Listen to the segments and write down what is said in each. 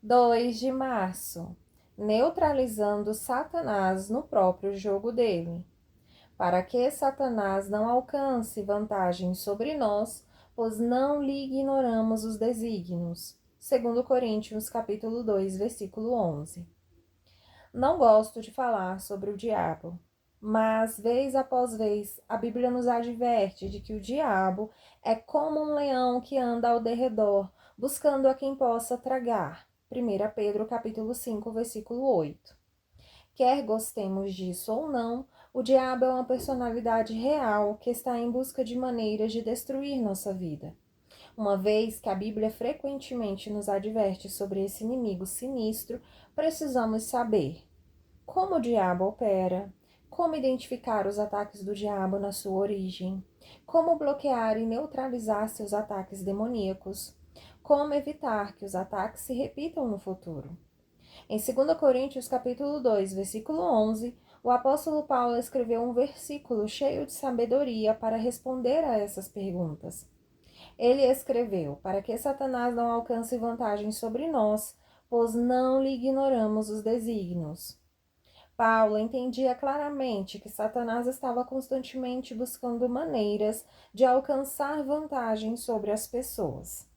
2 de março. Neutralizando Satanás no próprio jogo dele. Para que Satanás não alcance vantagem sobre nós, pois não lhe ignoramos os desígnios. 2 capítulo 2, versículo 11. Não gosto de falar sobre o diabo, mas vez após vez a Bíblia nos adverte de que o diabo é como um leão que anda ao derredor, buscando a quem possa tragar. 1 Pedro capítulo 5, versículo 8. Quer gostemos disso ou não, o diabo é uma personalidade real que está em busca de maneiras de destruir nossa vida. Uma vez que a Bíblia frequentemente nos adverte sobre esse inimigo sinistro, precisamos saber como o diabo opera, como identificar os ataques do diabo na sua origem, como bloquear e neutralizar seus ataques demoníacos, como evitar que os ataques se repitam no futuro. Em 2 capítulo 2, versículo 11, o apóstolo Paulo escreveu um versículo cheio de sabedoria para responder a essas perguntas. Ele escreveu: para que Satanás não alcance vantagem sobre nós, pois não lhe ignoramos os desígnios. Paulo entendia claramente que Satanás estava constantemente buscando maneiras de alcançar vantagem sobre as pessoas.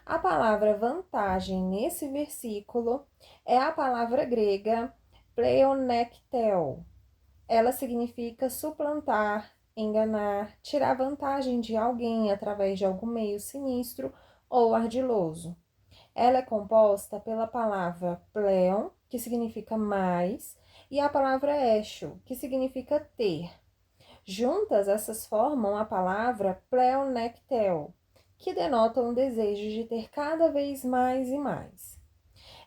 A palavra vantagem nesse versículo é a palavra grega pleonektel. Ela significa suplantar, enganar, tirar vantagem de alguém através de algum meio sinistro ou ardiloso. Ela é composta pela palavra pleon, que significa mais, e a palavra echo, que significa ter. Juntas, essas formam a palavra pleonektel, que denota um desejo de ter cada vez mais e mais.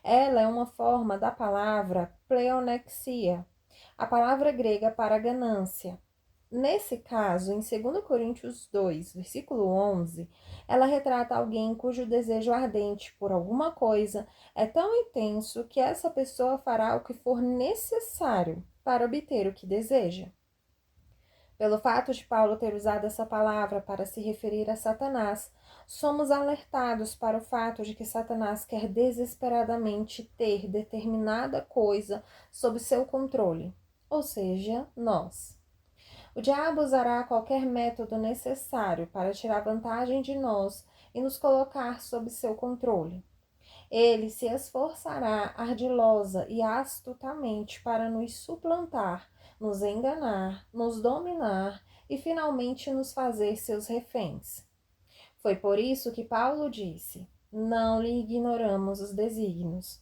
Ela é uma forma da palavra pleonexia, a palavra grega para ganância. Nesse caso, em 2 Coríntios 2, versículo 11, ela retrata alguém cujo desejo ardente por alguma coisa é tão intenso que essa pessoa fará o que for necessário para obter o que deseja. Pelo fato de Paulo ter usado essa palavra para se referir a Satanás, somos alertados para o fato de que Satanás quer desesperadamente ter determinada coisa sob seu controle, ou seja, nós. O diabo usará qualquer método necessário para tirar vantagem de nós e nos colocar sob seu controle. Ele se esforçará ardilosa e astutamente para nos suplantar, nos enganar, nos dominar e finalmente nos fazer seus reféns. Foi por isso que Paulo disse: não lhe ignoramos os desígnios.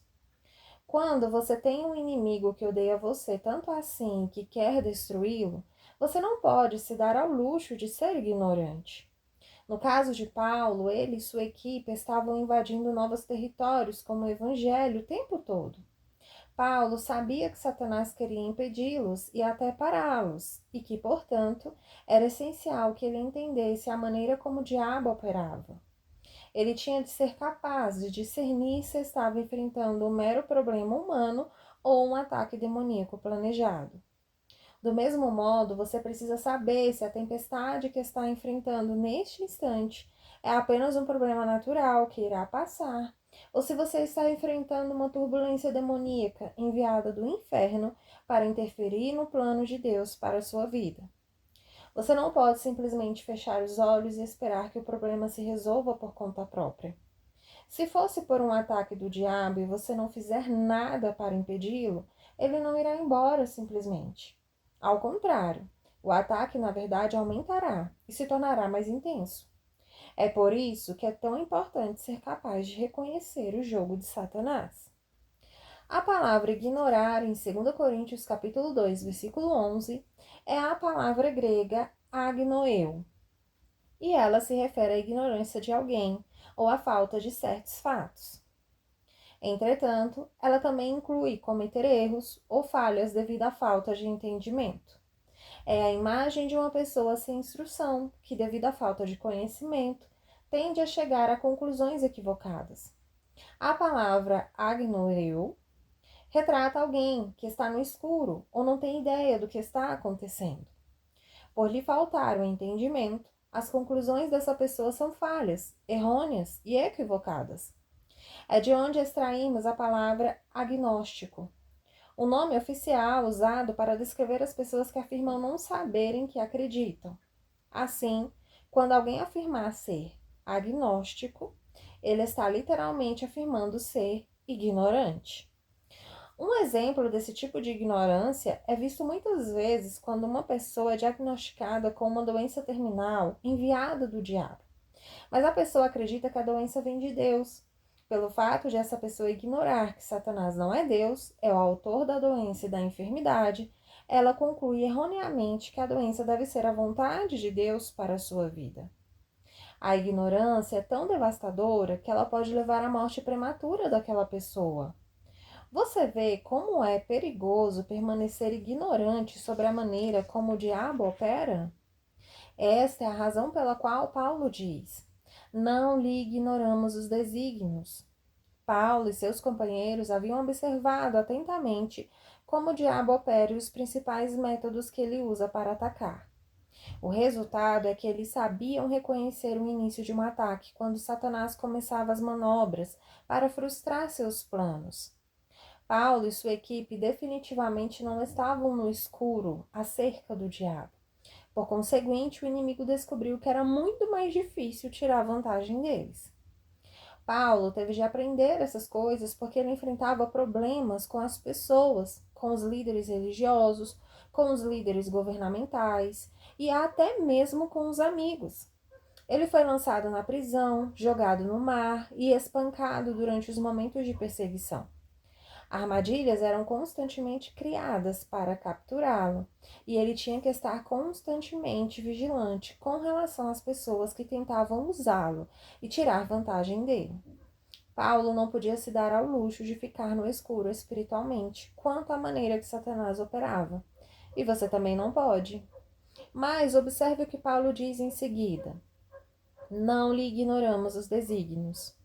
Quando você tem um inimigo que odeia você tanto assim que quer destruí-lo, você não pode se dar ao luxo de ser ignorante. No caso de Paulo, ele e sua equipe estavam invadindo novos territórios como o evangelho o tempo todo. Paulo sabia que Satanás queria impedi-los e até pará-los, e que, portanto, era essencial que ele entendesse a maneira como o diabo operava. Ele tinha de ser capaz de discernir se estava enfrentando um mero problema humano ou um ataque demoníaco planejado. Do mesmo modo, você precisa saber se a tempestade que está enfrentando neste instante é apenas um problema natural que irá passar, ou se você está enfrentando uma turbulência demoníaca enviada do inferno para interferir no plano de Deus para a sua vida. Você não pode simplesmente fechar os olhos e esperar que o problema se resolva por conta própria. Se fosse por um ataque do diabo e você não fizer nada para impedi-lo, ele não irá embora simplesmente. Ao contrário, o ataque, na verdade, aumentará e se tornará mais intenso. É por isso que é tão importante ser capaz de reconhecer o jogo de Satanás. A palavra ignorar em 2 Coríntios capítulo 2, versículo 11, é a palavra grega agnoeu, e ela se refere à ignorância de alguém ou à falta de certos fatos. Entretanto, ela também inclui cometer erros ou falhas devido à falta de entendimento. É a imagem de uma pessoa sem instrução, que, devido à falta de conhecimento, tende a chegar a conclusões equivocadas. A palavra agnoeu retrata alguém que está no escuro ou não tem ideia do que está acontecendo. Por lhe faltar o entendimento, as conclusões dessa pessoa são falhas, errôneas e equivocadas. É de onde extraímos a palavra agnóstico, o nome oficial usado para descrever as pessoas que afirmam não saberem que acreditam. Assim, quando alguém afirmar ser agnóstico, ele está literalmente afirmando ser ignorante. Um exemplo desse tipo de ignorância é visto muitas vezes quando uma pessoa é diagnosticada com uma doença terminal enviada do diabo. Mas a pessoa acredita que a doença vem de Deus. Pelo fato de essa pessoa ignorar que Satanás não é Deus, é o autor da doença e da enfermidade, ela conclui erroneamente que a doença deve ser a vontade de Deus para a sua vida. A ignorância é tão devastadora que ela pode levar à morte prematura daquela pessoa. Você vê como é perigoso permanecer ignorante sobre a maneira como o diabo opera? Esta é a razão pela qual Paulo diz: não lhe ignoramos os desígnios. Paulo e seus companheiros haviam observado atentamente como o diabo opera e os principais métodos que ele usa para atacar. O resultado é que eles sabiam reconhecer o início de um ataque quando Satanás começava as manobras para frustrar seus planos. Paulo e sua equipe definitivamente não estavam no escuro acerca do diabo. Por conseguinte, o inimigo descobriu que era muito mais difícil tirar vantagem deles. Paulo teve de aprender essas coisas porque ele enfrentava problemas com as pessoas, com os líderes religiosos, com os líderes governamentais e até mesmo com os amigos. Ele foi lançado na prisão, jogado no mar e espancado durante os momentos de perseguição. Armadilhas eram constantemente criadas para capturá-lo, e ele tinha que estar constantemente vigilante com relação às pessoas que tentavam usá-lo e tirar vantagem dele. Paulo não podia se dar ao luxo de ficar no escuro espiritualmente quanto à maneira que Satanás operava. E você também não pode. Mas observe o que Paulo diz em seguida. Não lhe ignoramos os desígnios.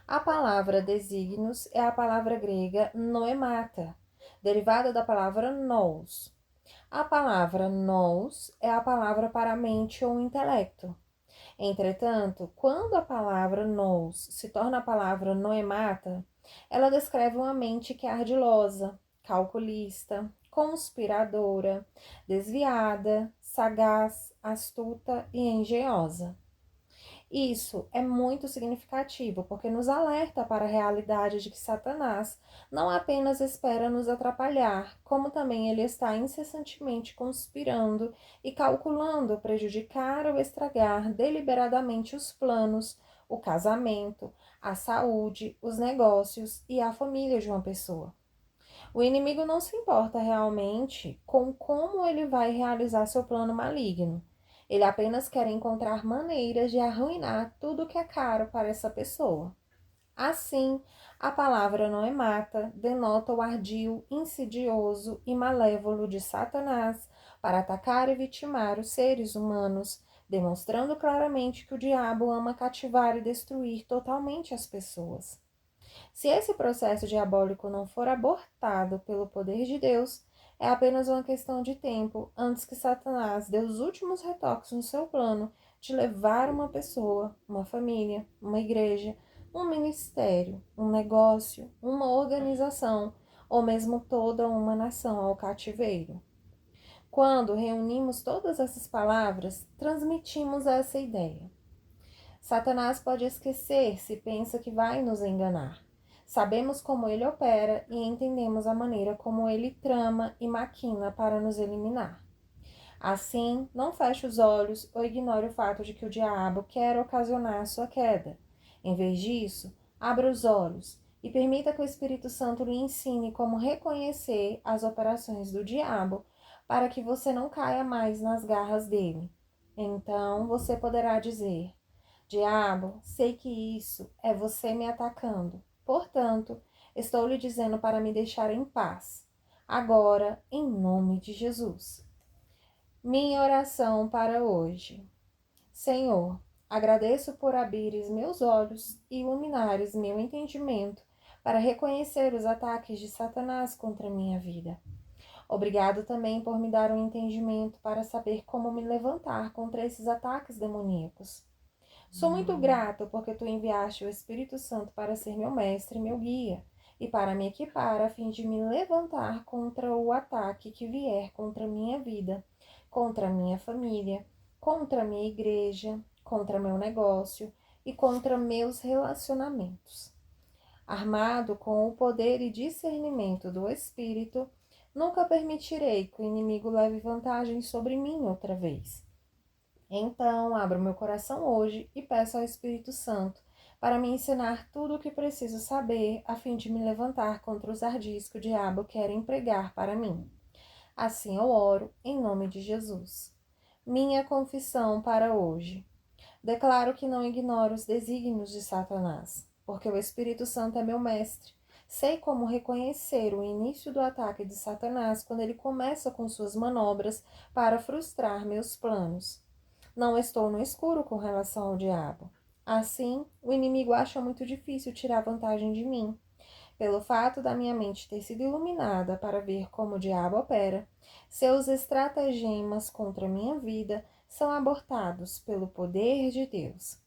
A palavra desígnios é a palavra grega noemata, derivada da palavra nous. A palavra nous é a palavra para mente ou intelecto. Entretanto, quando a palavra nous se torna a palavra noemata, ela descreve uma mente que é ardilosa, calculista, conspiradora, desviada, sagaz, astuta e engenhosa. Isso é muito significativo, porque nos alerta para a realidade de que Satanás não apenas espera nos atrapalhar, como também ele está incessantemente conspirando e calculando prejudicar ou estragar deliberadamente os planos, o casamento, a saúde, os negócios e a família de uma pessoa. O inimigo não se importa realmente com como ele vai realizar seu plano maligno. Ele apenas quer encontrar maneiras de arruinar tudo que é caro para essa pessoa. Assim, a palavra noemata denota o ardil insidioso e malévolo de Satanás para atacar e vitimar os seres humanos, demonstrando claramente que o diabo ama cativar e destruir totalmente as pessoas. Se esse processo diabólico não for abortado pelo poder de Deus, é apenas uma questão de tempo antes que Satanás dê os últimos retoques no seu plano de levar uma pessoa, uma família, uma igreja, um ministério, um negócio, uma organização ou mesmo toda uma nação ao cativeiro. Quando reunimos todas essas palavras, transmitimos essa ideia. Satanás pode esquecer se pensa que vai nos enganar. Sabemos como ele opera e entendemos a maneira como ele trama e maquina para nos eliminar. Assim, não feche os olhos ou ignore o fato de que o diabo quer ocasionar a sua queda. Em vez disso, abra os olhos e permita que o Espírito Santo lhe ensine como reconhecer as operações do diabo para que você não caia mais nas garras dele. Então, você poderá dizer: Diabo, sei que isso é você me atacando. Portanto, estou lhe dizendo para me deixar em paz. Agora, em nome de Jesus. Minha oração para hoje. Senhor, agradeço por abrires meus olhos e iluminares meu entendimento para reconhecer os ataques de Satanás contra minha vida. Obrigado também por me dar um entendimento para saber como me levantar contra esses ataques demoníacos. Sou muito grato porque tu enviaste o Espírito Santo para ser meu mestre e meu guia, e para me equipar a fim de me levantar contra o ataque que vier contra a minha vida, contra a minha família, contra a minha igreja, contra meu negócio e contra meus relacionamentos. Armado com o poder e discernimento do Espírito, nunca permitirei que o inimigo leve vantagem sobre mim outra vez. Então, abro meu coração hoje e peço ao Espírito Santo para me ensinar tudo o que preciso saber a fim de me levantar contra os ardis que o diabo quer empregar para mim. Assim eu oro em nome de Jesus. Minha confissão para hoje. Declaro que não ignoro os desígnios de Satanás, porque o Espírito Santo é meu mestre. Sei como reconhecer o início do ataque de Satanás quando ele começa com suas manobras para frustrar meus planos. Não estou no escuro com relação ao diabo. Assim, o inimigo acha muito difícil tirar vantagem de mim. Pelo fato da minha mente ter sido iluminada para ver como o diabo opera, seus estratagemas contra a minha vida são abortados pelo poder de Deus.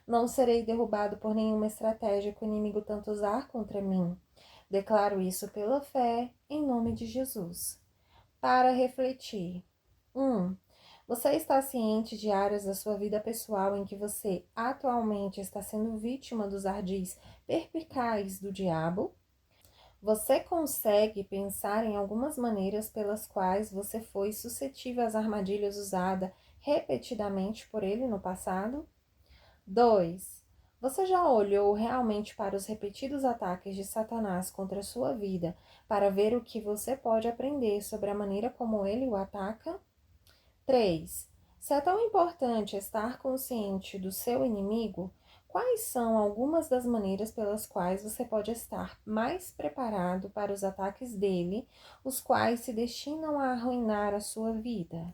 Não serei derrubado por nenhuma estratégia que o inimigo tanto usar contra mim. Declaro isso pela fé, em nome de Jesus. Para refletir. 1. Você está ciente de áreas da sua vida pessoal em que você atualmente está sendo vítima dos ardis perspicazes do diabo? Você consegue pensar em algumas maneiras pelas quais você foi suscetível às armadilhas usadas repetidamente por ele no passado? 2. Você já olhou realmente para os repetidos ataques de Satanás contra a sua vida para ver o que você pode aprender sobre a maneira como ele o ataca? 3. Se é tão importante estar consciente do seu inimigo, quais são algumas das maneiras pelas quais você pode estar mais preparado para os ataques dele, os quais se destinam a arruinar a sua vida?